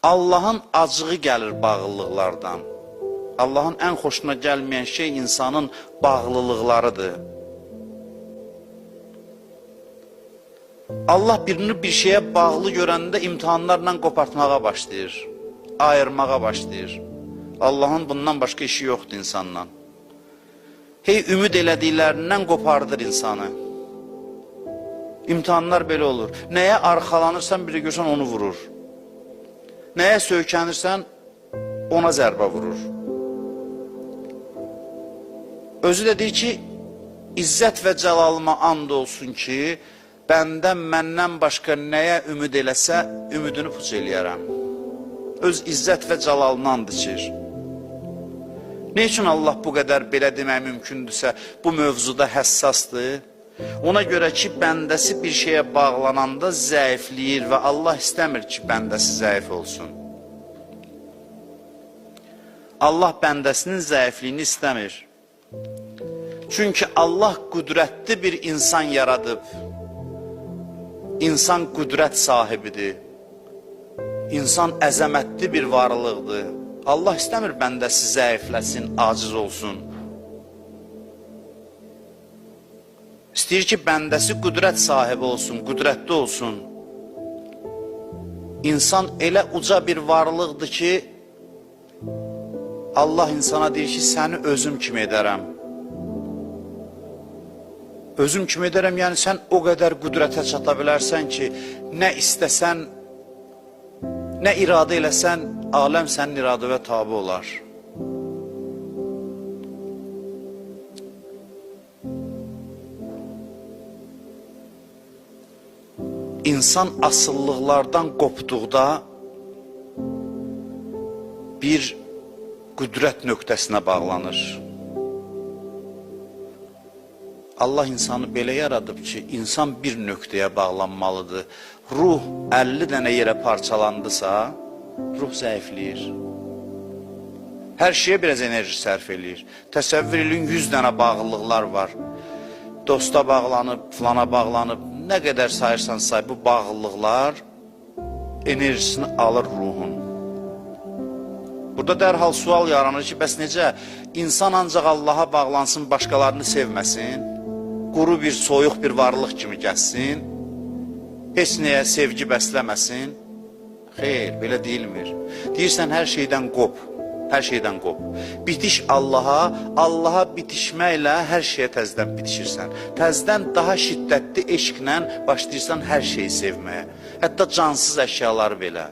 Allahın acığı gəlir bağlılıqlardan. Allahın ən xoşuna gəlməyən şey insanın bağlılıqlarıdır. Allah birini bir şeyə bağlı görəndə imtihanlarla qopartmağa başlayır, ayırmağa başlayır. Allahın bundan başqa işi yoxdur insanla. Hey, ümid elədiklərindən qopardır insanı. İmtihanlar belə olur. Nəyə arxalanırsan, bir də görsən onu vurur. Nəyə söykənirsən, ona zərbə vurur. Özü də deyir ki, İzzət və cəlalıma and olsun ki, bəndən məndən başqa nəyə ümid eləsə, ümidini puç eləyərəm. Öz İzzət və cəlalına and içir. Ne üçün Allah bu qədər belə demək mümkündürsə, bu mövzuda həssasdır? Ona görə ki, bəndəsi bir şeyə bağlananda zəifləyir və Allah istəmir ki, bəndəsi zəif olsun. Allah bəndəsinin zəifliyini istəmir. Çünki Allah qüdrətli bir insan yaradıb. İnsan qüdrət sahibidir. İnsan əzəmətli bir varlıqdır. Allah istəmir bəndəsi zəifləsin, aciz olsun. İstəyir ki, bəndəsi qüdrət sahibi olsun, qüdrətli olsun. İnsan elə uca bir varlıqdır ki, Allah insana deyir ki, səni özüm kimi edərəm. Özüm kimi edərəm, yəni sən o qədər qüdrətə çata bilərsən ki, nə istəsən, nə iradə eləsən, aləm sənin iradəvə tabi olar. İnsan asıllıqlardan qopduqda bir qüdrət nöqtəsinə bağlanır. Allah insanı belə yaradıb ki, insan bir nöqtəyə bağlanmalıdır. Ruh 50 dənə yerə parçalandısa, ruh zəifləyir. Hər şeyə biraz enerji sərf eləyir. Təsəvvür edin, 100 dənə bağlılıqlar var. Dosta bağlanıb, filana bağlanıb, nə qədər sayırsan say, bu bağlılıqlar enerjisini alır ruhun. Burada dərhal sual yaranır ki, bəs necə? İnsan ancaq Allaha bağlansın, başqalarını sevməsin, quru bir, soyuq bir varlıq kimi gəlsin, heç nəyə sevgi bəsləməsin. Xeyr, belə deyilmir. Deyirsən, hər şeydən qop, hər şeydən qop. Bitiş Allaha, Allaha bitişməklə hər şeyə təzdən bitişirsən. Təzdən daha şiddətli eşqlə başlayırsan hər şeyi sevməyə. Hətta cansız əşyaları belə.